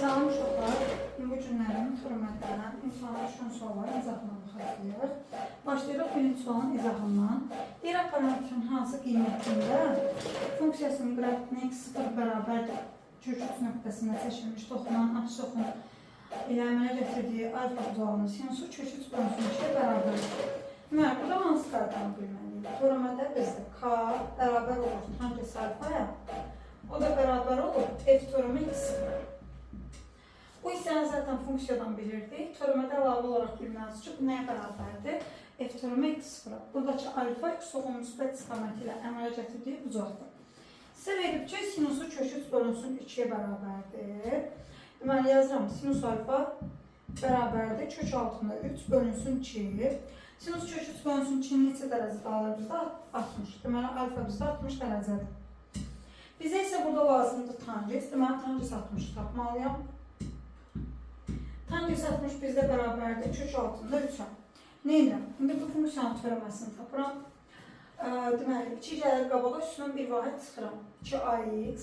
Salam uşaqlar, bu günlərin hörmətlərlə imtihana düşən sualların izahına baxacağıq. Başlayırıq birinci sualın izahından. Deyirək parametrin hansı qiymətində funksiyasının qrafikinin x0 bərabər köküç nöqtəsində seçilmiş toxunan absoxun ilə əmələ gətirdiyi alfa uzağının sinusu köküç bölünsün 2-yə bərabərdir. Deməli, burada hansı qaydanı bilməliyik? Teoremdə bizdə k bərabər olur hangisi alfaya? O da bərabər olur f teoremi x0. Bu hissəni zaten funksiyadan bilirdik. Teoremdə əlavə olaraq bilməliyiz ki, bu nəyə bərabərdir? F teoremi x0. Buradakı alfa x-oğun müsbət istiqaməti ilə əmələ gətirdiyi bucaqdır. Sizə verib ki, sinusu köküç bölünsün 2-yə bərabərdir. Deməli, yazıram. Sinus alfa bərabərdir. Kök altında 3 bölünsün 2. Sinus köküç bölünsün 2-nin neçə dərəcədə alır bizdə? 60. Deməli, alfa bizdə 60 dərəcədir. Bizə isə burada lazımdır tangens. Deməli, tangens 60 tapmalıyam. Tangens 60 bizdə bərabərdir. Kök altında 3-ə. Neylə? İndi bu funksiyanın teoreməsini tapıram. Deməli, 2 gəlir qabağa, üstünün bir vahid çıxıram. 2ax.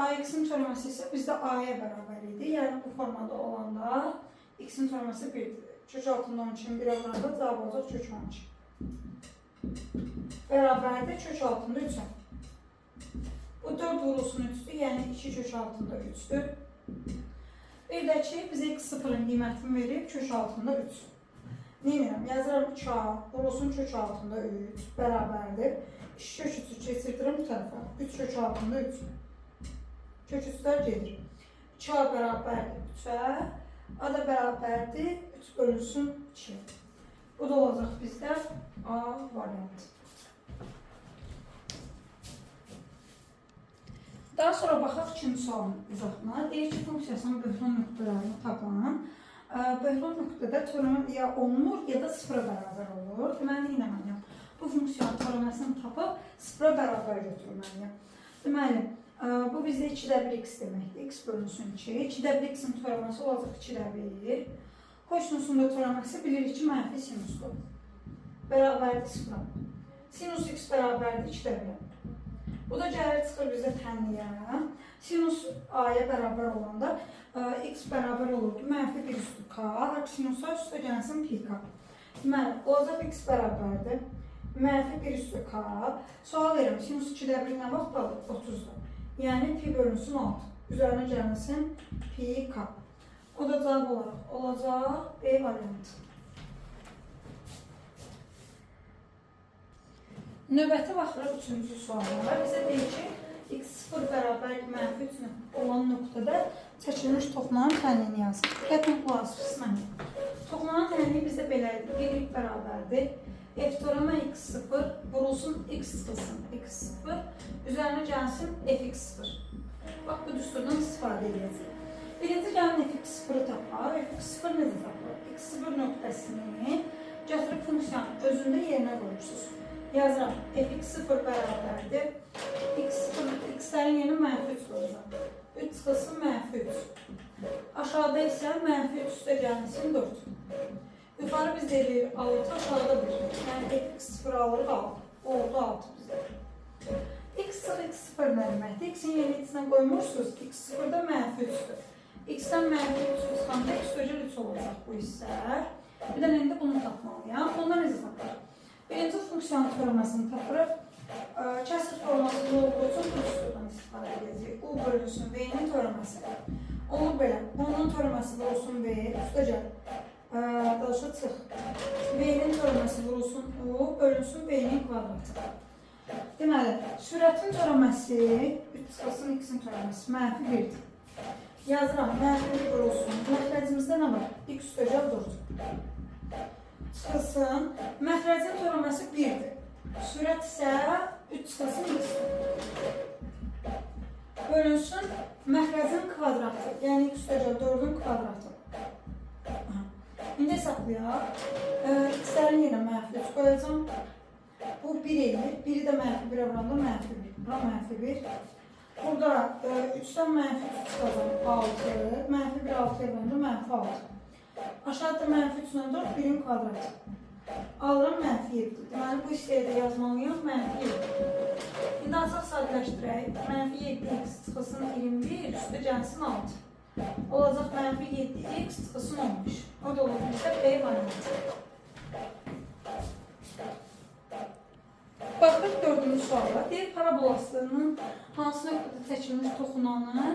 Ax-in teoreməsi isə bizdə a-ya bərabər idi. Yəni, bu formada olanda x-in teoreməsi 1-dir. Kök altında 12-in 1-ə vuranda cavab olacaq kök 12. Bərabərdir kök altında 3-ə. Bu 4 vurulsun 3-dür, yəni 2 kök altında 3-dür. Bir də ki, bizə x0-ın qiymətini verib kök altında 3. Neymirəm? Yazıram 2a vurulsun kök altında 3 bərabərdir. 2 kök 3'ü keçirdirəm bu tərəfə. 3 kök altında 3. Kök 3'lər gedir. 2a bərabərdir 3'ə. A da bərabərdir 3 bölünsün 2. Bu da olacaq bizdə A variantı. Daha sonra baxaq ikinci sualın izahına. Deyir ki, funksiyasının böhran nöqtələrini tapan. Böhran nöqtədə teorem ya olmur, ya da 0-a bərabər olur. Deməli, nə etməliyəm? Bu funksiyanın teoreməsini tapıb 0-a bərabər götürməliyəm. Deməli, bu bizdə 2x deməkdir. X bölünsün 2. 2x-in teoreması olacaq 2x. Kosinusunda teoreması bilirik ki, mənfi sinusdur. Bərabərdir 0-a. Sinus x bərabərdir 2x. Bu da gəlir çıxır bizə tənliyə. Sinus a-ya bərabər olanda x bərabər olur ki, mənfi 1 üstü k. Sinusa üstə gəlsin pi k. Deməli, olacaq x bərabərdir. Mənfi 1 üstü k. Sual verirəm, sinus 2x nə vaxt alır? 30-dur. Yəni, pi bölünsün 6. Üzərinə gəlsin pi k. O da cavab olaraq olacaq B variantı. Növbəti baxırıq 3-cü suallara. Bizə deyir ki, x0 bərabər mənfi 3 olan nöqtədə çəkilmiş toxunan tənliyini yazır. Diqqətlə qulaq asırsın. Toxunan tənliyi bizdə belədir. Birlik bərabərdir. F teoremi x0 vurulsun x çıxılsın x0. Üzərinə gəlsin fx0. Bax, bu düsturdan istifadə edəcək. Birinci gəlin fx0-ı tapar. fx0 necə tapar? x0 nöqtəsini gətirib funksiyanın özündə yerinə qoyursunuz. Yazıram, fx0 bərabərdir. X-lərin yeni mənfi 3 olacaq. 3 çıxılsın mənfi 3. Aşağıda isə mənfi 3 üstə gəlməsin 4. Yuxarı biz deyirik 6, aşağıda 1. Yəni fx0 alırıq 6. Oldu 6 bizdə. x0 nə deməkdir? X-in yeni içinə qoymursunuz ki, x0-da mənfi 3'dür. X-dən mənfi 3 çıxanda x öcül 3 olacaq bu hissələr. Bir də indi bunu tapmalıyam. Ondan necə tapar? Birinci funksiyanın teoreməsini tapırıq. Kəsir formasında olduğu üçün bu üstüdən istifadə edəcəyik. U bölünsün V-nin teoreməsi. Olur belə. Bunun teoreməsi vurulsun V, üstə gəl. Daşı çıx. V-nin teoreməsi vurulsun U, bölünsün V-nin kvadratı. Deməli, sürətin teoreməsi, 3 çıxılsın x-in teoreməsi, mənfi 1'dir. Yazıram, mənfi 1 vurulsun. Məxrəcimizdə nə var? X üstə gəl 4. Çıxılsın. Məxrəcin teoreməsi 1'dir. Sürət isə 3 çıxılsın x-dir. Bölünsün məxrəcin kvadratı. Yəni x üstə gəl 4'ün kvadratı. İndi hesablayaq. X-lərin yerine mənfi 3 qoyacam. Bu 1 edir. 1'i də mənfi 1'ə vuranda mənfi 1. Bura mənfi 1. Burada 3'dən mənfi 3 çıxacam 6. Mənfi 1 6'ya vuranda mənfi 6. Aşağıda mənfi 3'dən 4 1'in kvadratı. Alıram mənfi 7. Deməli, bu hissəyə də yazmalıyam mənfi 7. İndi azaq sadələşdirək. Mənfi 7x çıxılsın 21, üstə gəlsin 6. Olacaq mənfi 7x çıxılsın 15. O da olur bizdə B variantı. Baxırıq 4-cü suala. Deyir, parabolasının hansı nöqtədə çəkilmiş toxunanı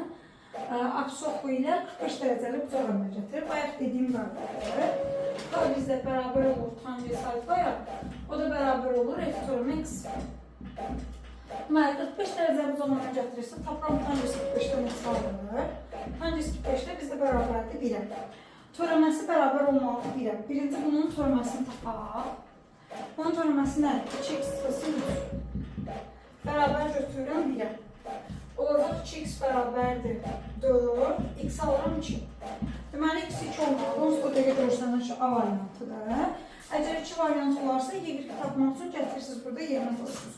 absoxu ilə 45 dərəcəli bucaq əmələ gətirir. Bayaq dediyim qaydada. K bizdə bərabər olur tanjens alfaya, o da bərabər olur f teoremi x. Deməli, 45 dərəcəli bucaq əmələ gətirirsə, tapıram tanjens 45-dən x alınır. Tanjens 45-də bizdə bərabərdir 1-ə. Teoreməsi bərabər olmalı 1-ə. Birinci bunun teoreməsini tapaq. Bunun teoremesi nədir? 2x çıxılsın 3. Bərabər götürürəm 1-ə. Olacaq 2x bərabərdir 4, x alıram 2. Deməli, x 2 olmalı. Onsuz o dəqiqə görsənir ki, A variantıdır. Əgər 2 variant olarsa, y tapmaq üçün gətirirsiniz burada yerinə qoyursunuz.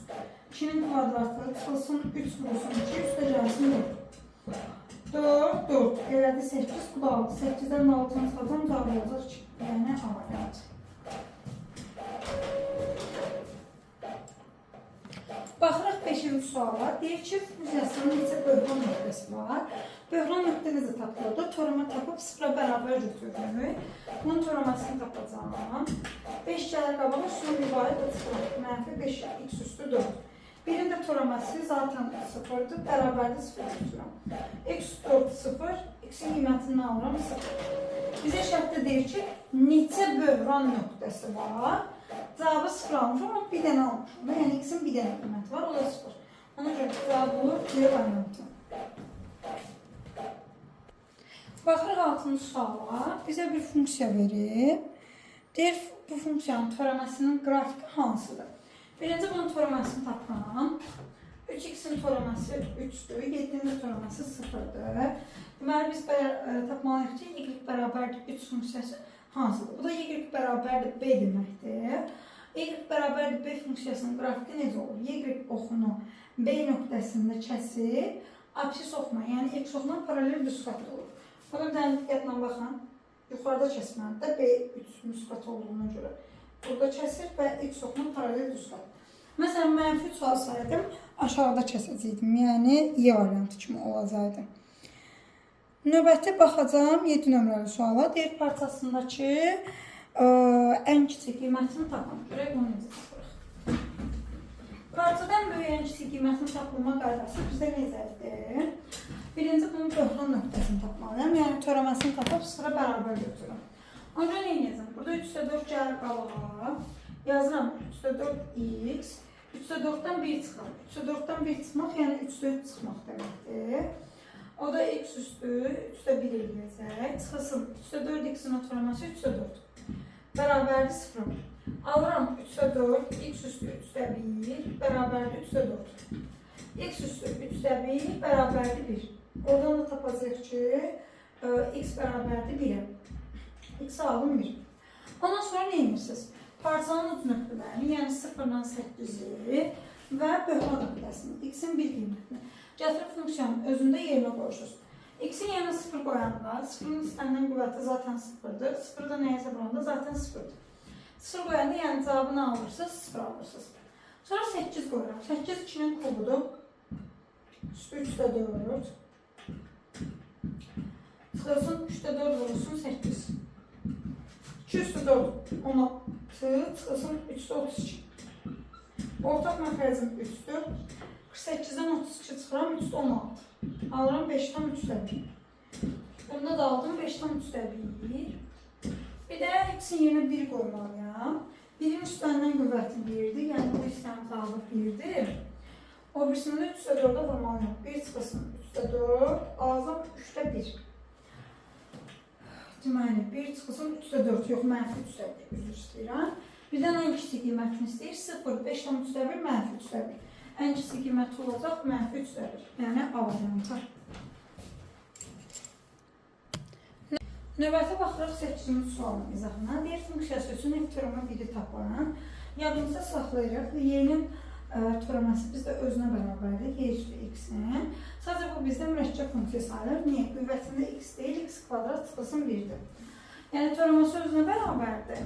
2-nin kvadratı çıxılsın 3 vurulsun 2, üstə gəlsin 4. 4, 4. Elədi 8, bu da 6. 8-dən 6-nı çıxacam, cavab olacaq 2. Yəni A variantı. Baxırıq 5-ci suala. Deyir ki, funksiyasının neçə böhran nöqtəsi var. Böhran nöqtə necə tapılırdı? Teorema tapıb 0-a bərabər götürürük. Bunun teoremasını tapacağım. 5 gəlir qabağa, üstünün mübarək 0, mənfi 5x üstü 4. Birində teoreması zaten 0-dır, bərabərdə 0 götürürəm. X 4 0, x-in qiymətini alıram 0. Bizə şərtdə deyir ki, neçə böhran nöqtəsi var. Cavabı 0 almışam, amma bir dənə almışam. Yəni x-in bir dənə qiyməti var, o da 0. Ona görə cavab olur B variantı. Baxırıq 6-cı suala. Bizə bir funksiya verir. Deyir, bu funksiyanın teoreməsinin qrafiki hansıdır? Birinci bunun teoreməsini tapıram. 3x-in teoremesi 3'dür, 7-nin teoremesi 0'dır. Deməli, biz tapmalıyıq ki, y bərabərdir 3 funksiyası hansıdır? Bu da y bərabərdir b deməkdir. Y bərabərdir b funksiyasının qrafiki necə olur? Y oxunu b nöqtəsində kəsir, absis oxuna, yəni x oxuna paralel müsqatı olur. Burada bir dənə diqqətlə baxın. Yuxarıda kəsməlidə b 3 müsqat olduğuna görə. Burada kəsir və x oxuna paralel müsqat. Məsələn, mənfi 3 alsaydım, aşağıda kəsəcəkdim. Yəni, Y variantı kimi olacaqdı. Növbəti baxacağım 7 nömrəli suala. Deyir parçasındakı ən kiçik qiymətini tapmaq. Görək bunu necə tapırıq. Parçadan böyük ən kiçik qiymətini tapılma qaydası bizdə necədir? Birinci bunun böhran nöqtəsini tapmalıyam. Yəni, teoreməsini tapıb 0-a bərabər götürürəm. Ona görə nə edəcəm? Burada 3-4 gəlir qabağa. Yazıram 3-4x. 3-4-dən 1 çıxar. 3-4-dən 1 çıxmaq, yəni 3-4 çıxmaq deməkdir. O da x üstü 3-1 eləyəcək. Çıxılsın 3-4x-in teoreması 3-4. Bərabərdir 0. Alıram 3-4, x üstü 3-1, bərabərdir 3-4. X üstü 3-1, bərabərdir 1. Oradan da tapacaq ki, x bərabərdir 1-ə. X aldım 1. Ondan sonra nə edirsiniz? Parçanın uc nöqtələrini, yəni 0-dan 8-i və böhran nöqtəsini, x-in bir qiymətini gətirib funksiyanın özündə yerinə qoyursunuz. X-in yerinə 0 qoyanda, 0-ın istənilən qüvvəti zaten 0-dır. 0-da nəyə hesablananda zaten 0-dır. 0 qoyanda, yəni cavabını alırsınız, 0 alırsınız. Sonra 8 qoyuram. 8 2-nin kubudur. Üstü 3-4. Çıxılsın 3-4 vurulsun 8. 2 üstü 4, 16, çıxılsın 3'də 32. Ortaq məxrəcim 3'dür. 48-dən 32 çıxıram, 3'də 16. Alıram 5'dən 3'də 1. Bunda da aldım 5'dən 3'də 1. Bir də x-in yerinə 1 qoymalıyam. 1'in üstəndən qüvvəti 1'dir, yəni bu istənin cavabı 1'dir. O birisini də 3'də 4'ə vurmalıyam. 1 çıxılsın 3'də 4, alacam 3'də 1. Deməli, 1 çıxılsın 3'də 4, yox, mənfi 3'də 1, üzr istəyirəm. Birdən ən kiçik qiymətini istəyir, 0, 5'dən 3'də 1, mənfi 3'də 1. Ən kiçik qiyməti olacaq, mənfi 3'də 1. Yəni, A variantı. Növbəti baxırıq 8-ci sualın izahına. Deyir, funksiyası üçün f teoremi 1-i tapılan. Yadımızda saxlayırıq. Y-nin teoreması bizdə özünə bərabərdir, y üstü x-in. Sadəcə bu bizdə mürəkkəb funksiya sayılır. Niyə? Qüvvətində x deyil, x kvadrat çıxılsın 1-dir. Yəni teoreması özünə bərabərdir.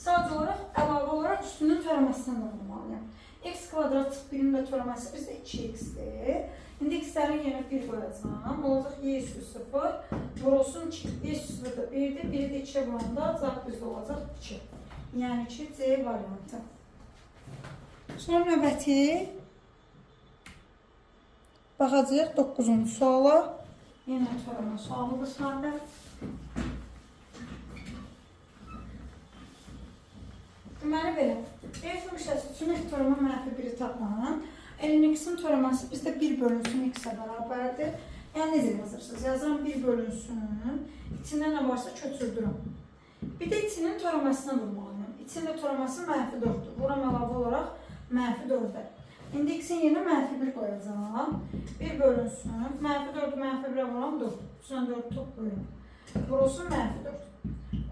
Sadəcə olaraq əlavə olaraq üstünün törəməsindən də bulmalıyam. X kvadrat çıx 1-in də törəməsi bizdə 2x-dir. İndi x-lərin yerinə 1 qoyacağam. Olacaq y üstü 0. Vurulsun 2. Y üstü 0 da 1-dir. 1-i də 2-yə vuranda cavab bizdə olacaq 2. Yəni ki, C variantı. Sonra növbəti baxacağıq 9-cu suala. Yenə törəmə sualıdır səndə. Deməli belə, f funksiyası üçün f törəmə mənfi 1-i tapmanın ln-x'in törəməsi bizdə 1 bölünsün x-ə bərabərdir. Yəni necə yazırsınız? Yazıram 1 bölünsün, içində nə varsa köçürdürəm. Bir də içinin törəməsinə vurmalıyım. İçində törəməsi mənfi 4-dür. Vuram əlavə olaraq mənfi 4-də. İndi x-in yerinə mənfi 1 qoyacağam. 1 bölünsün, mənfi 4-ü mənfi 1-ə vuram 4. Üstünə 4 toplayıram. Vurulsun mənfi 4.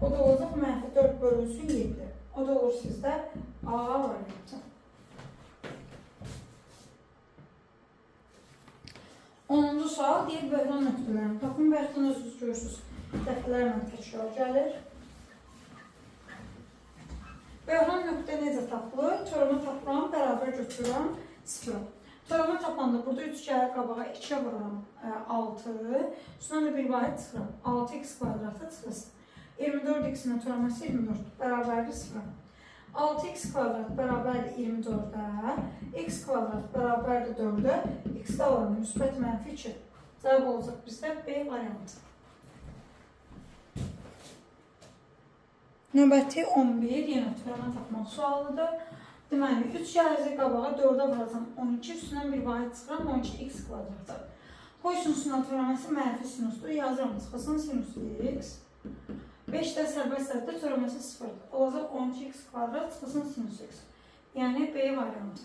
O da olacaq mənfi 4 bölünsün 7. O da olur sizdə A variantı. 10-cu sual deyir, böhran nöqtələrini tapın. Böhran özünüz görürsünüz, dəfələrlə təkrar gəlir. Böhran nöqtə necə tapılır? Törəmə tapıram, bərabər götürürəm 0. Törəmə tapanda burada 3 gəlir qabağa, 2-yə vururam 6. Üstündən də bir vahid çıxıram. 6x kvadratı çıxırsın. 24x-in törəməsi 24, bərabərdir 0. 6x kvadrat bərabərdir 24-ə, x kvadrat bərabərdir 4-ə, x-də alalım, müsbət mənfi 2. Cavab olacaq bizdə B variantı. Növbəti 11, yenə törəmə tapmaq sualıdır. Deməli, 3 gəlizi qabağa 4-ə vuracam 12, üstündən bir vahid çıxıram 12x kvadratı. Qoy sinusundan törəməsi mənfi sinusdur, yazıram çıxılsın sinus x. 5-də sərbəst sərdə törəməsi 0-dır. Olacaq 12x kvadrat çıxılsın sinus x. Yəni B variantı.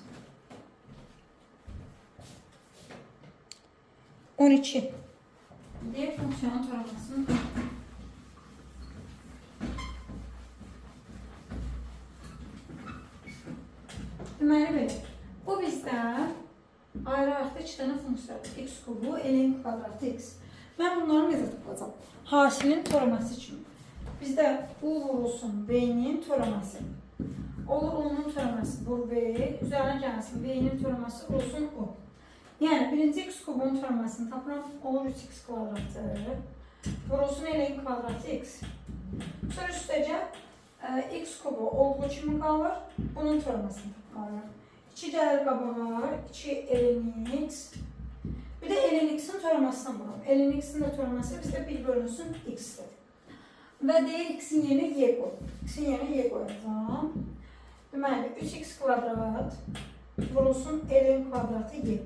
12. Deyək funksiyonun törəməsini. Deməli belə, bu bizdə ayrı-ayrıqda 2 dənə funksiyadır. X kubu, ln kvadratı x. Mən bunları necə tutacağım? Hasilin törəməsi kimi. Bizdə U vurulsun V-nin törəməsi. Olur onun törəməsi vur V, üzərinə gəlsin V-nin törəməsi vurulsun U. Yəni, birinci x kubunun törəməsini tapıram, olur 3x kvadratı. Vurulsun ln kvadratı x. Sonra üstəcə x kubu olduğu kimi qalır, bunun törəməsini tapmalıyım. 2 gəlir qabağa, 2 ln x. Bir də ln x-in törəməsinə vururum. Ln x-in də törəməsi bizdə 1 bölünsün x-dir. Və deyir x-in yerinə y qoy. X-in yerinə y qoyacağım. Deməli, 3x kvadrat vurulsun ln kvadratı y.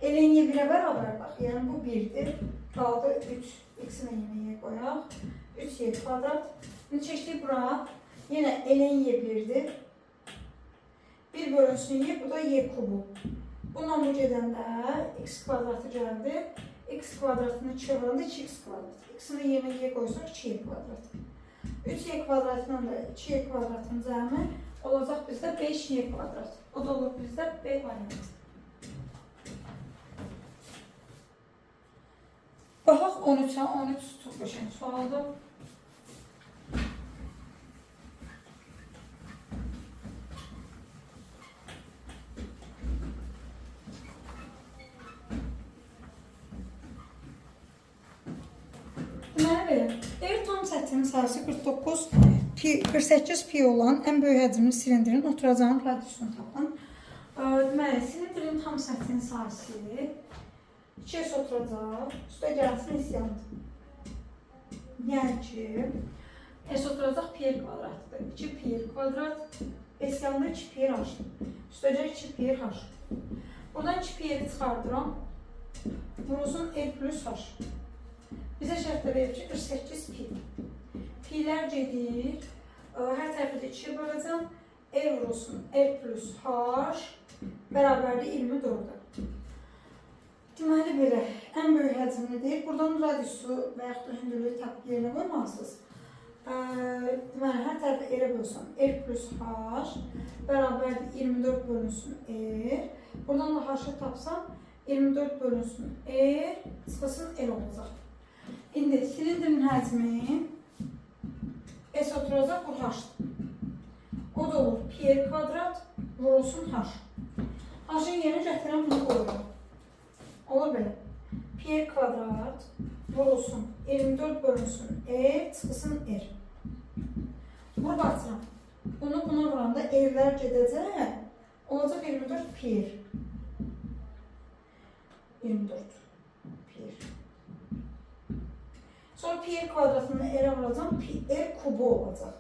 Ln y 1-ə bərabər bax, yəni bu 1-dir. Qaldı 3, x-in yerinə y qoyaq. 3y kvadrat. Şimdi çəkdik bura, yenə ln y 1-dir. 1 bölünsün y, bu da y kubu. Bundan bu gedəndə x kvadratı gəldi. X kvadratını 2-yə vuranda 2x kvadrat. X-in yerinə y qoysak 2y kvadrat. 3y kvadratından da 2y kvadratın cəmi olacaq bizdə 5y kvadrat. O da olur bizdə B variantı. Baxaq 13-ə, 13 çox qəşəng sualdır. Səthinin sayısı 48 pi olan ən böyük həcmli silindirin oturacağının radiusunu tapın. Deməli, silindirin tam səthinin sayısı 2s oturacaq, üstə gəlsin s yandır. Yəni ki, s oturacaq pi kvadratdır. 2 pi kvadrat, s yanında 2 pi h. Üstəcə 2 pi h. Buradan 2 pi çıxardıram. Vurulsun l plus h. Bizə şərtdə verir ki, 48 pi. Pi'lər gedir, hər tərəfə də 2-yə böləcəm. L vurulsun L plus H bərabərdir 24-də. Deməli belə, ən böyük həcmini deyir. Buradan radiusu və yaxud da hündürlüyü tapıb yerinə qoymalısınız. Deməli, hər tərəfə L bölsəm L plus H bərabərdir 24 bölünsün R. Buradan da H-ı tapsam 24 bölünsün R çıxılsın L olacaq. İndi silindirin həcmi S oturacaq, bu H-dır. O da olur pi r kvadrat vurulsun h. H-ın yerinə gətirəm, bunu qoyuram. Olur belə. Pi r kvadrat vurulsun 24 bölünsün r çıxsın r. Vurub atıram. Bunu buna vuranda r'lər gedəcək. Olacaq 24 pi r. 24 pi r. Sonra pi r kvadratını r-ə vuracam, pi r kubu olacaq.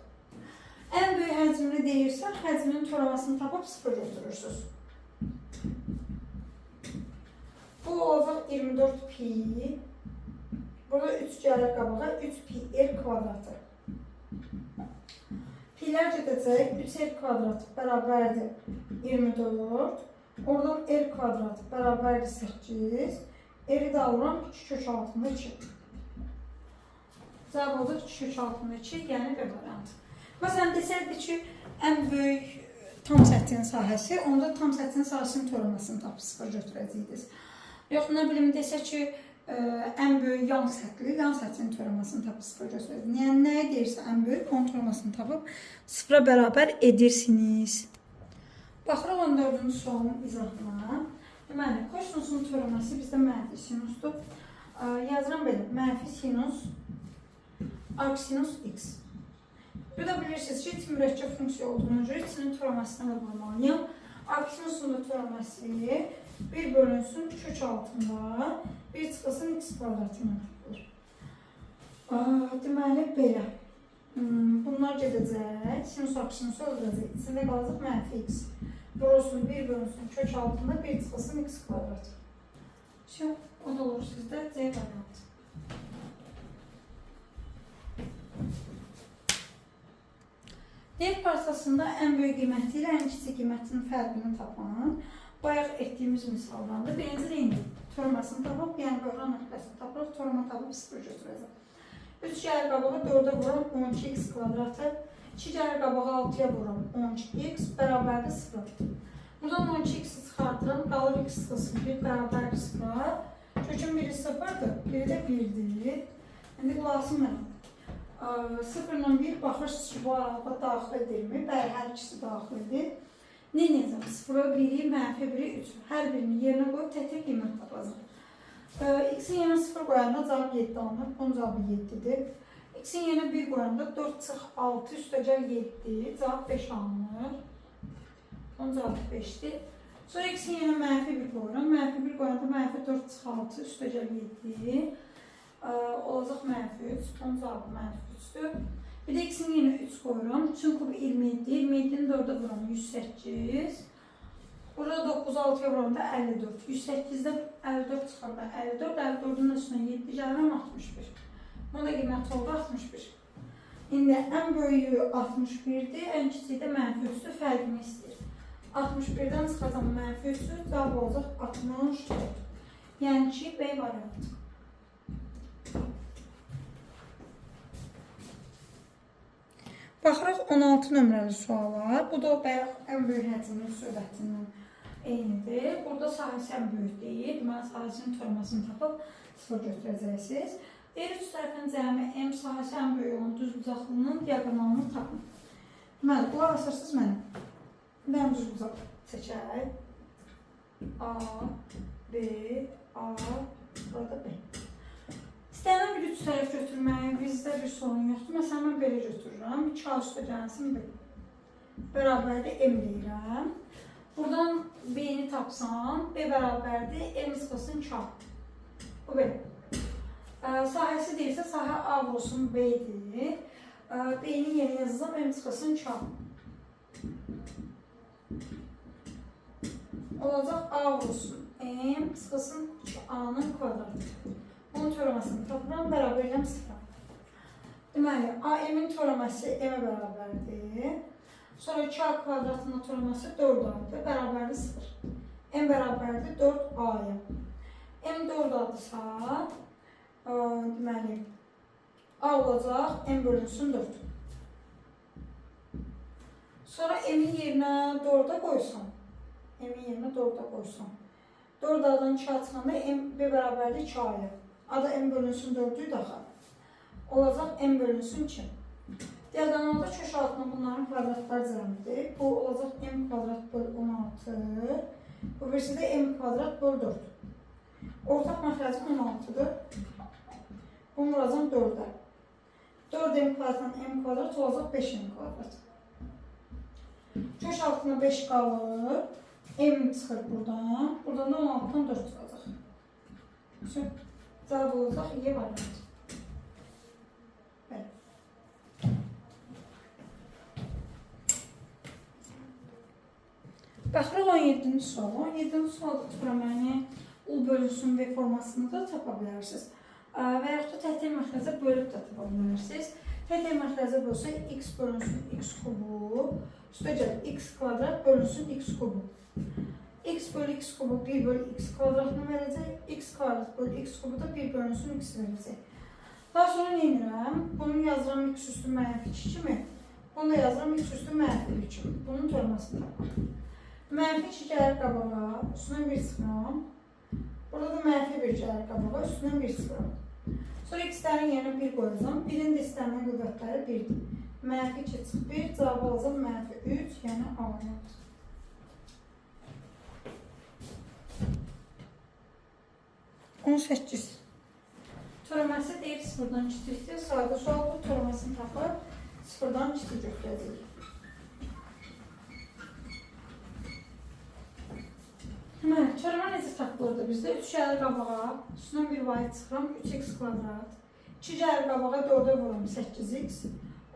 Ən böyük həcmini deyirsən, həcminin toramasını tapıb 0 götürürsünüz. Bu olacaq 24 pi. Burada 3 gəlir qabağa, 3 pi r kvadratı. Pi'lər gedəcək, 3r kvadrat bərabərdir 24. Oradan r kvadrat bərabərdir 8. R'i də alıram 2 kök altında 2. Cavab olacaq 2 kök altında 2, yəni B variantı. Məsələn, desəydik ki, ən böyük tam səthin sahəsi, onda tam səthin sahəsinin toramasını tapıb 0 götürəcəydiniz. Yox, nə bilim, desək ki, ən böyük yan səthin toramasını tapıb 0 götürəcəydiniz. Yəni, nəyə deyirsə ən böyük, onun toramasını tapıb 0-a bərabər edirsiniz. Baxırıq 14-cü sualın izahına. Deməli, kosinusun toraması bizdə mənfi sinusdur. Yazıram belə, mənfi sinus, arcsinus x. Bir də bilirsiniz ki, iç mürəkkəb funksiya olduğuna görə içinin toramasına da bulmalıyam. Arcsinusun da toraması 1 bölünsün kök altında 1 çıxılsın x kvadratına tutulur. Deməli, belə. Bunlar gedəcək, sinus arcsinusu öldürəcək. İçində qalacaq mənfi x. Vurulsun 1 bölünsün kök altında 1 çıxılsın x kvadrat. O da olur sizdə C variantı. D parçasında ən böyük qiyməti ilə ən kiçik qiymətinin fərqini tapan, bayaq etdiyimiz misaldan da birinci reyni toramasını tapıb, yəni böhran nöqtəsini tapıb, torama tapıb 0 götürəcək. 3 gəlir qabağa 4-ə vuram 12x kvadratı, 2 gəlir qabağa 6-ya vuram 12x bərabərdir 0. Buradan 12x'i çıxartıram, qalır x çıxılsın 1 bərabərdir 0. Kökün biri 0'dır, biri də 1'dir. İndi qulaqsın mənə. 0 ilə 1 baxırsınız ki, bu aralığa daxildirmi? Bəli, hər ikisi daxildir. Nə edəcəm? 0-a 1-i, mənfi 1-i 3. Hər birini yerinə qoyub tək-tək qiymət tapacaq. X-in yerinə 0 qoyanda cavab 7 alınır. Bunun cavabı 7-dir. X-in yerinə 1 qoyanda 4 çıx 6 üstəcəl 7. Cavab 5 alınır. Bunun cavabı 5-dir. Sonra X-in yerinə mənfi 1 qoyuram. Mənfi 1 qoyanda mənfi 4 çıx 6 üstəcəl 7. Olacaq mənfi 3. Onun cavabı mənfi 3'dür. Bir də x-in yerinə 3 qoyuram. 3'ün kubu 27. 27'ni 4'ə vuram 108. Burada 9 6'ya vuram da 54. 108'də 54 çıxanda 54. 54'ün üstünə 7 gəlirəm 61. Bunda qiymət oldu 61. İndi ən böyüyü 61'dir. Ən kiçiyi də mənfi 3'dür. Fərqini istəyir. 61'dən çıxacam mənfi 3'dür. Cavab olacaq 64. Yəni ki, B variantı. Baxırıq 16 nömrəli suallar. Bu da bayaq ən böyük həcminin söhbətindən eynidir. Burada sahəsi ən böyük deyil. Deməli, sahəsinin toramasını tapıb 0 götürəcəksiniz. Deyir, üç tərəfin cəmi M sahəsi ən böyük olan düzbucaqlının diaqonalını tapın. Deməli, qulaq asırsınız mənə. Mən düzbucaq çəkək. A, B, A, burada B. İstəyənən bir üç tərəf götürməyi, bizdə bir sorun yoxdur. Məsələn, mən belə götürürəm. 2A üstə gəlsin B. Bərabərdir M deyirəm. Buradan B-ni tapsam, B bərabərdir M çıxılsın K. Bu belə. Sahəsi deyirsə, sahə A olsun B-dir. B-nin yerinə yazırsam, M çıxılsın K. Olacaq A olsun M çıxılsın A-nın kvadratı. Onun toramasını tapıram, bərabər edirəm 0. Deməli, AM-in toraması M-ə bərabərdir. Sonra 2A kvadratının toraması 4A-dır, bərabərdir 0. M bərabərdir 4A-ya. M 4A-dırsa, deməli, A olacaq, M bölünsün 4. Sonra M-in yerinə 4'a qoysam, 4A-dan 2A çıxanda B bərabərdir 2A-ya. A da M bölünsün 4'ü daha. Olacaq M bölünsün 2. Diagonalda köşe altına bunların kvadratlar cəmidir. Bu olacaq m kvadrat böl 16. Bu birisi də m kvadrat böl 4. Ortaq məxrəcim 16'dır. Bunu vuracam 4'ə. 4m kvadratdan m kvadrat olacaq 5m kvadrat. Köşe altına 5 qalır. M çıxır buradan. Buradan da 16'dan 4 çıxacaq. Cavab olacaq Y variantı. Baxırıq 17-ci sual. 17-ci sualda türəməni U bölünsün V formasını da tapa bilərsiniz. Və yaxud da təhtə məxrəcə bölüb də tapa bilərsiniz. Təhtə məxrəcə bölsə x bölünsün x kubu, üstəcə x kvadrat bölünsün x kubu. X bölü x kubu 1 bölü x kvadratını verəcək. X kvadrat bölü x kubu da 1 bölünsün x verəcək. Daha sonra nə edirəm? Bunu yazıram x üstü mənfi 2 kimi. Bunu da yazıram x üstü mənfi 1 kimi. Bunun törməsini tapaq. Mənfi 2 gəlir qabağa, üstündən 1 çıxıram. Burada da mənfi 1 gəlir qabağa, üstündən 1 çıxıram. Sonra x-lərin yerinə 1 qoyacağım. 1-in də istənilən qüvvətləri 1-dir. Mənfi 2 çıx 1, cavabı alacaq mənfi 3, yəni A variantı. 18. Törəməsi deyir 0-dan kiçikdir. Sayda sual bu törəməsini tapır. 0-dan kiçik götürəcək. Törəmə necə tapılırdı bizdə? 3 gəlir qabağa, üstündən 1 vahid çıxıram, 3x kvadrat. 2 gəlir qabağa, 4'ə vururam, 8x.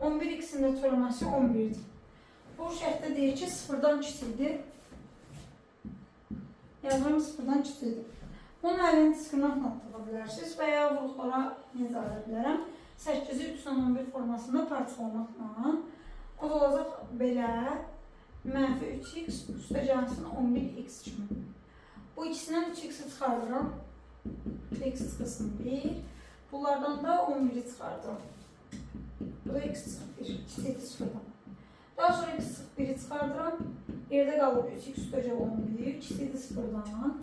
11x'in də törəməsi 11'dir. Bu şərtdə deyir ki, 0-dan kiçikdir. Yazıram 0-dan kiçikdir. Bunun əlini diskriminantla tapa bilərsiniz və ya vurduqlara necə ala bilərəm. 8'i 3-11 formasında parçalamaqla. O da olacaq belə. Mənfi 3x üstə gəlsin 11x kimi. Bu ikisindən 3x'i çıxardıram. X çıxısın 1. Bunlardan da 11'i çıxardıram. Bu da x çıxır 1. İkisi sıfırdan. Daha sonra x çıxır 1'i çıxardıram. Yerdə qalır 3x üstə gəl 11. İkisi sıfırdan.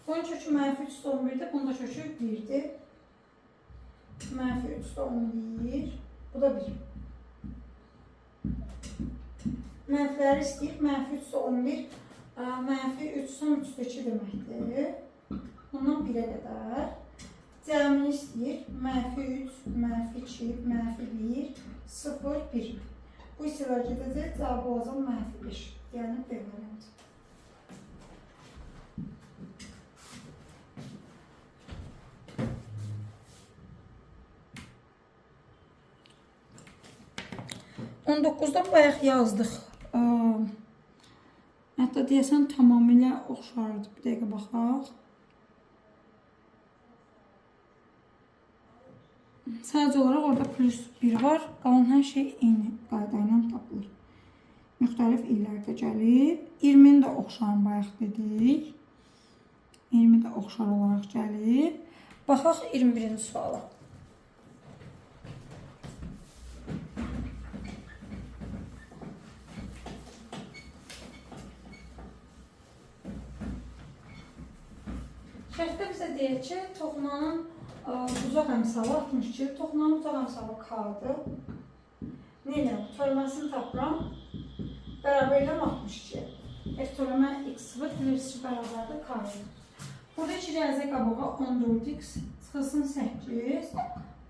Bunun kökü mənfi 3 üstə 11'dir. Bunun da kökü 1'dir. Mənfi 3 üstə 11. Bu da 1. Mənfiləri istəyir. Mənfi 3 üstə 11. Mənfi 3 son 3 üstə 2 deməkdir. Bundan 1'ə qədər. Cəmini istəyir. Mənfi 3, mənfi 2, mənfi 1, 0, 1. Bu hissələr gedəcək. Cavabı olacaq mənfi 5. Yəni B variantı. On 9'dan bayaq yazdıq. Hətta deyəsən tamamilə oxşardı. Bir dəqiqə baxaq. Sadəcə olaraq orada plus 1 var. Qalan hər şey eyni qayda ilə tapılır. Müxtəlif illərdə gəlib. 20'ni də oxşar bayaq dedik. 20 də oxşar olaraq gəlib. Baxaq 21-ci suala. Şərtdə bizə deyək ki, toxunanın bucaq əmsalı 62, toxunanın bucaq əmsalı K-dır. Neyləm? Törəməsini tapıram. Bərabərləm 62. Törəmə x0 bilirsiz ki, bərabərdir K-dır. Burada 2 gələcək qabağa 14x çıxılsın 8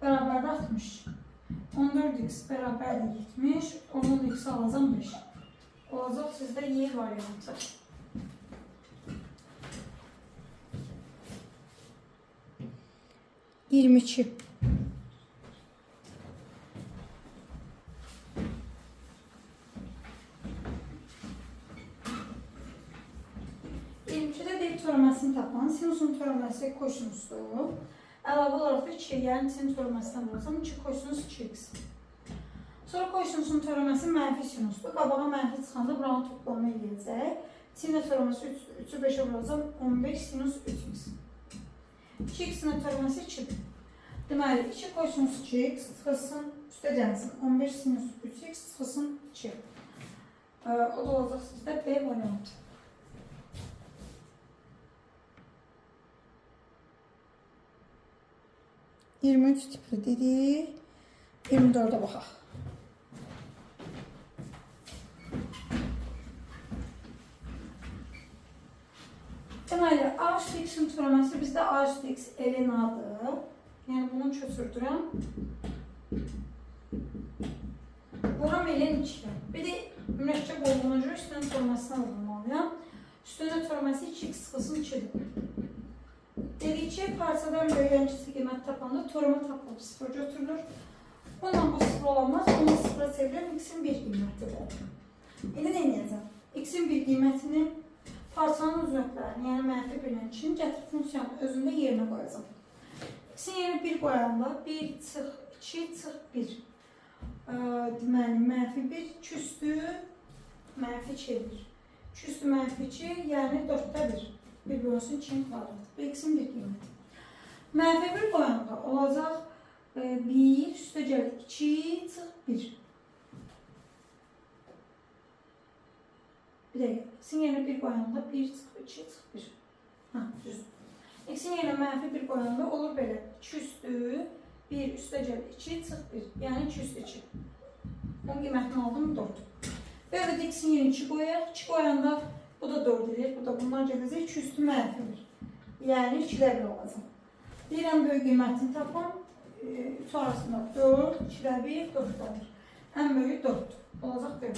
bərabərdir 60. 14x bərabərdir 70, 10x alacam 5. Olacaq sizdə Y variantı. 22. deyil törəməsini tapan, sinusun törəməsi kosinusdur. Əlavə olaraq da 2, yəni sin törəməsindən vuracam, 2 kosinus 2x. Sonra kosinusun törəməsi mənfi sinusdur. Qabağa mənfi çıxanda buranı toplama eləyəcək. Sinə törəməsi 3'ü 5'ə vuracam, 15 sinus 3x. 2x'in törəməsi 2'dir. Deməli, 2 kosinus 2x çıxılsın, üstə gəlsin, 15 sinus 3x çıxılsın 2. O da olacaq sizdə B variantı. (23) tipli dedik. 24'ə baxaq. Deməli, A üstü X-in türeməsi bizdə A üstü X elenadır. Yəni, bunu köçürdürəm. Vuram elin içine. Bir de mürəkkəb olduğuna görə üstünün türeməsini vurmalıyam. Üstünün türeməsi 2x sıxılsın 2'dir. Dedik ki, parçadan böyüyən kiçik qiymət tapanda türemə tapılıb 0 götürülür. Bundan bu 0 olamaz. Bunu 0'a çevirəm. X'in bir qiymətidir. İndi nə edəcəm? X'in bir qiymətini parçanın üzrəklərini, yəni mənfi birinin için gətirib funksiyanın özündə yerinə qoyacam. X'in yerinə 1 qoyanda 1 çıx 2 çıx 1. Deməli, mənfi 1 küstü mənfi 2'dir. Küstü mənfi 2, yəni 4'də 1. 1 bölünsün 2'nin kvadratı. Bu X'in bir qiyməti. Mənfi 1 qoyanda olacaq 1 üstə gəlir 2 çıx 1. Bir dəqiqə. X'in yerinə 1 qoyanda 1 çıx 2 çıx 1. Ha, düzdür. X'in yerinə mənfi 1 qoyanda olur belə. 2 üstü 1 üstə gəlir 2 çıx 1. Yəni 2 üstü 2. Onun qiymətini aldım 4. Böyle de X'in yerinə 2 qoyaq. 2 qoyanda bu da 4 edir. Bu da bundan gələcək 2 üstü mənfi 1. Yəni 2'də 1 olacaq. Deyirəm böyük qiymətini tapam. Sonrasında 4, 2'də 1, 4 olur. Ən böyük 4 olacaq belə.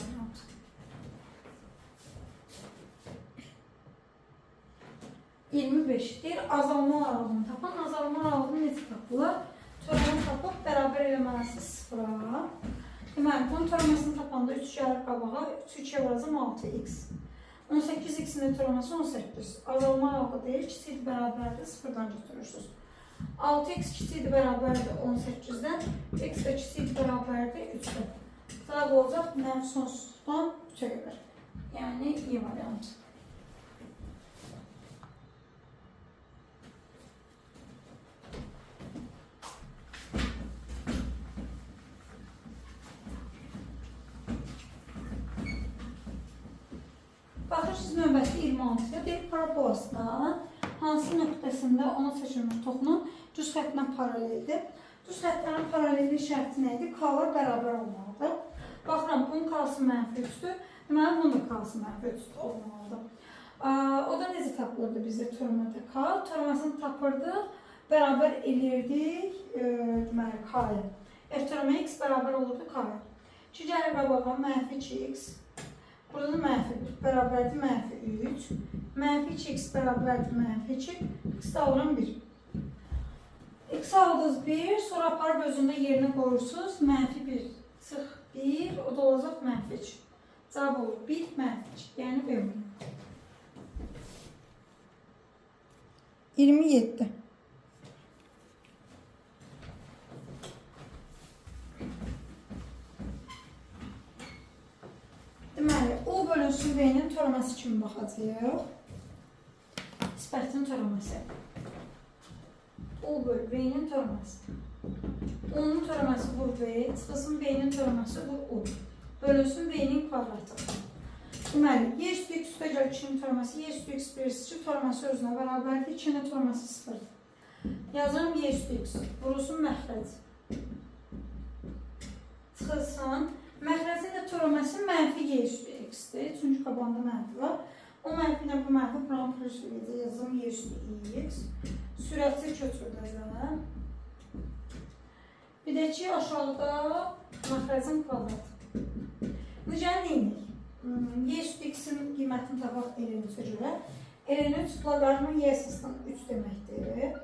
25 deyir, azalma aralığını tapan. Azalma aralığını necə tapılır? Törəni tapıb bərabər eləməsi 0'a. Deməli, bunun törəməsini tapanda 3 gəlir qabağa, 3 2'ye vuracam 6x. 18x'in də törəməsi 18. Azalma aralığı deyir, kiçik bərabərdir, 0'dan götürürsünüz. 6x kiçik bərabərdir 18'dən, x də kiçik bərabərdir 3'dən. Cavab olacaq mənfi sonsuzdan 3'ə qədər. Yəni, iyi variantı. Baxırsınız növbəti 26'ya deyir, parabolasından hansı nöqtəsində ona seçilmiş toxunun düz xəttinə paraleldir. Düz xəttlərin paralelliyi şərti nə idi? K-lar bərabər olmalıdır. Baxıram, bunun K-sı mənfi 3'dür. Deməli, bunun da K-sı mənfi 3'dür olmalıdır. O da necə tapılırdı bizdə törəmədə K? Törəməsini tapırdıq, bərabər eləyirdik deməli, K-ya. F-törəmə x bərabər olurdu K-ya. 2 gəlir qabağa mənfi 2x. Burada da mənfi 1 bərabərdir mənfi 3. Mənfi 2x bərabərdir mənfi 2. X da alıram 1. X aldınız 1. Sonra aparıb özündə yerinə qoyursunuz. Mənfi 1 çıx 1. O da olacaq mənfi 2. Cavab olur 1 mənfi 2. Yəni B. 27. Deməli, U bölünsün V-nin törəməsi kimi baxacaq. İsbətin törəməsi. U bölü V-nin törəməsi. U-nun törəməsi vur V, çıxılsın V-nin törəməsi vur U. Bölünsün V-nin kvadratı. Deməli, Y üstü X üstə gəlir 2'nin törəməsi, Y üstü X birisi törəməsi özünə bərabərdir, 2'nin törəməsi 0'dır. Yazıram Y üstü X, vurulsun məxrəc. Çıxılsın. Məxrəcin də törəməsi mənfi Y üstü X-dir. Çünki qabağında mənfi var. O mənfi ilə bu mənfi buranın plus verəcək. Yazım Y üstü X. Sürəti köçürdəcəm. Bir də ki, aşağıda məxrəcin kvadratı. Necə deyirik? Y üstü X-in qiymətini tapaq LN3-ə görə. LN3 loqaritma Y əsasdan 3 deməkdir.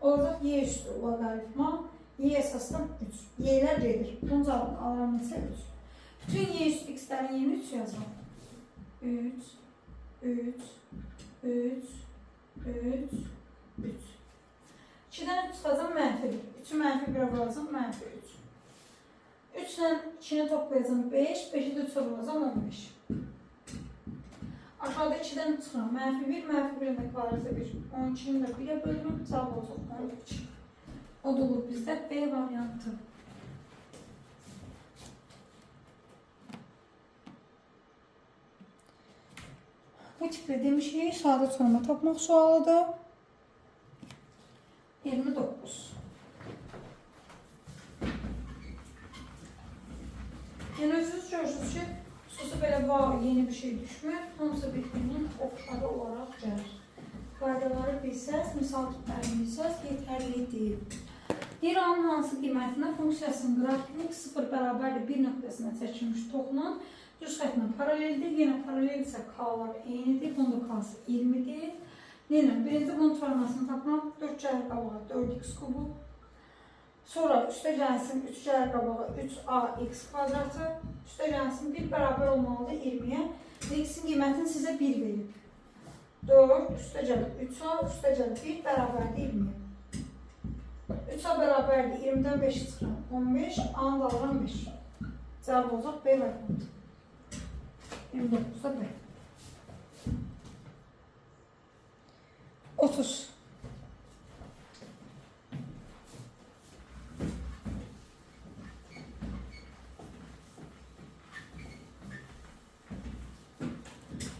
Olacaq Y üstü loqaritma Y əsasdan 3. Y'lər gedir. Bunun cavabını alıram isə 3. Bütün Y üstü X'lərin yeni 3 yazıram. 3, 3, 3, 3, 3. 2'dən 3 çıxacam mənfi 1. 3'ü mənfi 1'ə vuracam mənfi 3. 3 ilə 2'ni toplayacam 5. 5'i də 3'ə vuracam 15. Aşağıda 2'dən çıxıram. Mənfi 1, mənfi 1'in də kvadratı 1. 12'ni də 1'ə bölürüm. Cavab olacaq 13. O da olur bizdə B variantı. Bu tipdə demişik, sadə törəmə tapmaq sualıdır. 29. Yəni özünüz görürsünüz ki, xüsusi belə var, yeni bir şey düşmür. Hamısı bir-birinin oxşarı olaraq gəlir. qaydaları bilsəz, misal tiplərini bilsəz, yetərlidir. Bir anın hansı qiymətinə funksiyasının qrafikini 0 bərabərdir 1 nöqtəsinə çəkilmiş toxunun düz xətlə paraleldir. Yenə paralel isə k-lar eynidir. Bunda k-sı 20-dir. Yenə birinci bunun formasını tapıram. 4 cəhər qabağa 4x kubu. Sonra üstə gəlsin 3 cəhər qabağa 3ax kvadratı. Üstə gəlsin 1 bərabər olmalıdır 20-yə. X-in qiymətini sizə 1 verib. 4, üstə gəlib 3a, üstə gəlib 1 bərabərdir 20-yə. 3a bərabərdir 20-dən 5 çıxıram 15, a-nı da alıram 5. Cavab olacaq B variantı. 29-da B. 30.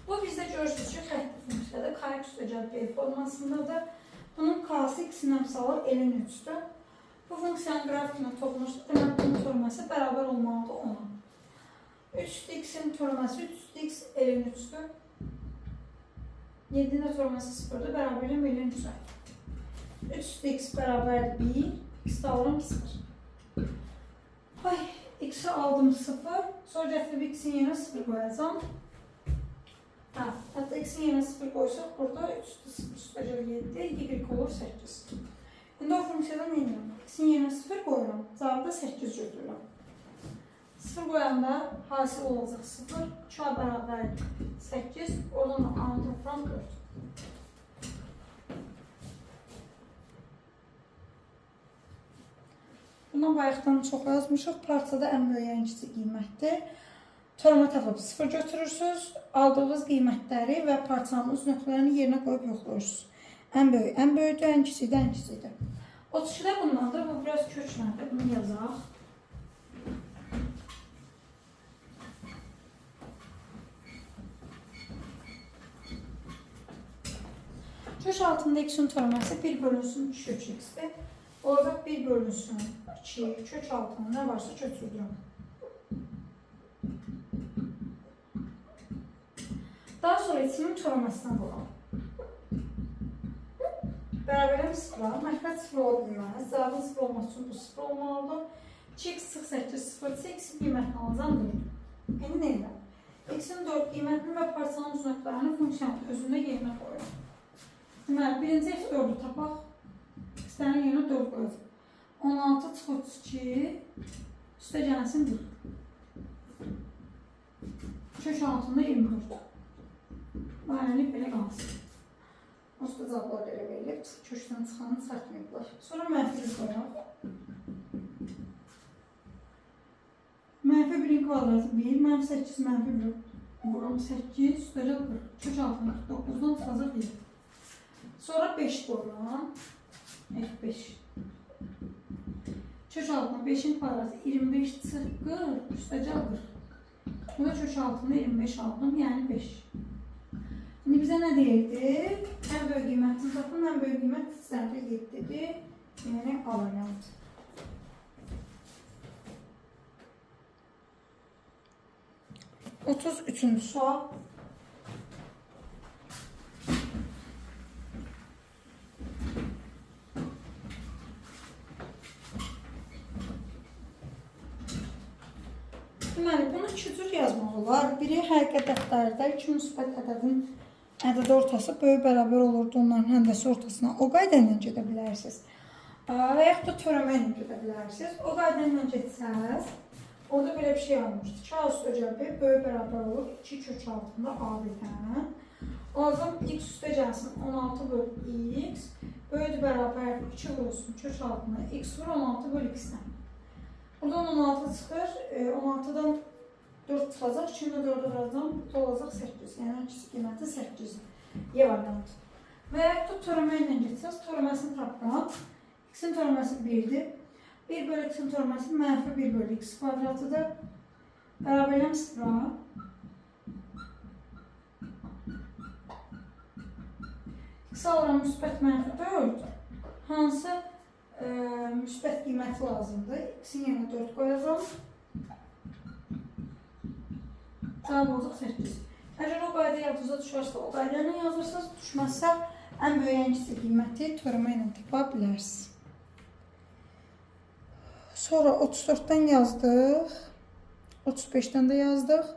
Bu bizdə görürsünüz ki, xətti funksiyada k üstə gəlib B formasındadır. Bunun k-sı x-in əmsalı ln 3-dür. Bu funksiyanın qrafikini toxunursa, demək bunun forması bərabər olmalıdır 10-a. 3x-in forması 3x ln 3-dür. 7-nin də forması 0-dır, bərabərlə ln 3-ə. 3x bərabərdir 1, x də alıram 0. Ay, x-i aldım 0, sonra gətirib x-in yerine 0 qoyacam. Hətta x-in yerine 0 qoysaq, burada 3 7, y olur 8. İndi o funksiyadan neyim? X-in yerine 0 qoyuram, cavabda 8 götürürəm. 0 qoyanda hasil olacaq 0, 2-a bərabər 8, oradan da a-nı tapıram 4. Bundan bayaqdan çox yazmışıq, parçada ən böyük ən kiçik qiymətdir. Torama tapıb 0 götürürsünüz, aldığınız qiymətləri və parçanın öz nöqtələrini yerinə qoyub yoxlayırsınız. Ən böyükdür, ən kiçikdir, ən kiçikdir. 32-də bundandır, bu biraz köçmədir, bunu yazaq. Köç altında x-in toraması 1 bölünsün 2 kök x-dir. Olacaq 1 bölünsün 2, kök altında nə varsa köçürdürəm. Daha sonra x-in toramasına bulalım. Bərabərəm 0-a, məxrəc 0 ola bilməz. Cavabın 0 olması üçün bu 0 olmalıdır. 2x sıx 8 0-dırsa x-in qiymətini alacam 4. İndi neyirəm? X-in 4 qiymətini və parçanın uzunluqlarını funksiyanın özündə yerinə qoyuram. Deməli, birinci x4-ü tapaq. X-lərin yerinə 4 qoyacaq. 16 çıxı 32, üstə gəlsin 1. Kök altında 24. Mənəlik belə qalsın. Usta cavablar elə verilib, köşkdən çıxanı çıxartmayıblar. Sonra mənfi qoyaq. Mənfi 1-in kvadratı 1, mənfi 8, mənfi 1. Vurum 8, üstələ 40. Kök altında 9-dan çıxacaq 7. Sonra 5 qoyuram. F5. Kök altında 5-in kvadratı 25 çıx 40, üstəcə 40. Bu da kök altında 25 aldım, yəni 5. Şimdi bizə nə deyirdi? Ən böyük qiymətini tapın, ən böyük qiymət sizlərdə 7-dir. Yəni A variantı. Otuz üçüncü sual. Deməli, bunu iki cür yazmaq olar. Biri həqiqət dəftərdə 2 müsbət ədədin ədəd ortası böyük bərabər olurdu, onların həndəsi ortasına o qayda ilə gedə bilərsiniz. Və yaxud da törəmə ilə gedə bilərsiniz. O qayda ilə getsəz, orada belə bir şey almışdı. 2 üstə cəbi böyük bərabər olur 2 kök altında A-dən. O zaman x üstə gəlsin 16 bölü x, böyük bərabər 2 vurulsun kök altında x vur 16 bölü x-dən. Buradan 16 çıxır, 16-dan 4 çıxacaq, 2-ni 4-ə vuracam, bu olacaq 8. Yəni, ikisi qiyməti 8-dir. Y variantı. Və yaxud da törəmə ilə getsəz, törəməsini tapıram. X-in törəməsi 1-dir. 1 bölü x-in törəməsi mənfi 1 bölü x kvadratıdır. Bərabərləm 0-a. X alıram müsbət mənfi 4. Hansı müsbət qiyməti lazımdır? X-in yerinə 4 qoyacam. Cavab olacaq 8. Əgər o qayda yadınıza düşərsə, o qayda ilə yazırsınız, düşməzsə ən böyük ən kiçik qiyməti törəmə ilə tapa bilərsiniz. Sonra 34-dən yazdıq, 35-dən də yazdıq,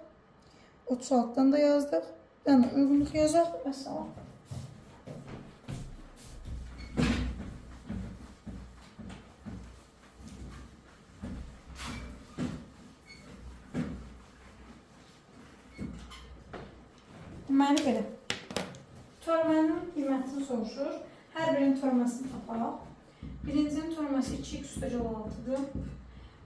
36-dan da yazdıq. Bir dənə uyğunluq yazaq və salam. Deməli belə, törəmənin qiymətini soruşur. Hər birinin törəməsini tapaq. Birincinin törəməsi 2x üstəgəl 6-dır.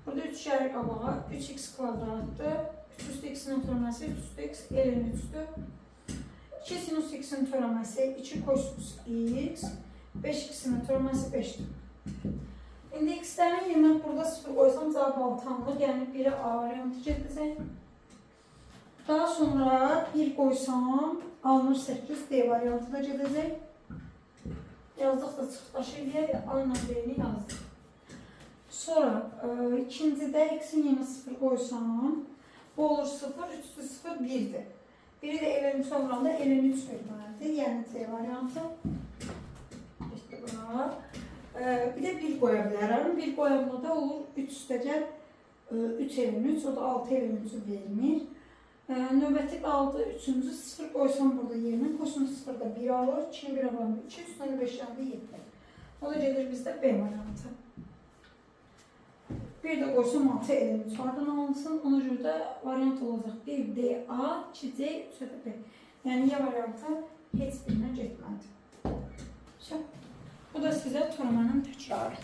Burada 3 şəri qabağa 3x kvadratdır. 3 üstü x-in törəməsi 3 üstü x ln 3-dür. 2 sinus x-in törəməsi 2 kosinus x. 5x-in törəməsi 5-dir. İndi x-lərin yerinə burada 0 qoysam cavab 6 alınır. Yəni 1-ə A variantı gedəcək. Daha sonra 1 qoysam alınır 8, D variantı da gedəcək. Yazdıqda çıxdaş eləyək, A ilə B-ni yazdıq. Sonra ikincidə x-in yerinə 0 qoysam, bu olur 0, 3-dür 0, 1-dir. Biri də ln 3 olanda ln 3 verməlidir, yəni C variantı. İşte buna. Bir də 1 qoya bilərəm. 1 qoyanda da olur 3 üstəgəl 3 ln 3, o da 6 ln 3-ü vermir. Növbəti qaldı 3-cü 0 qoysam burada yerinə, kosinus 0 da 1 alır, 2-ni 1 alanda 2, üstünə 5 alanda 7. O da gedir bizdə B variantı. Bir də qoysam 6 ln 3 hardan alınsın, ona görə də variant olacaq 1 D A, 2 C, 3 D B. Yəni Y variantı heç birinə getmədi. Bu da sizə törəmənin təkrarı.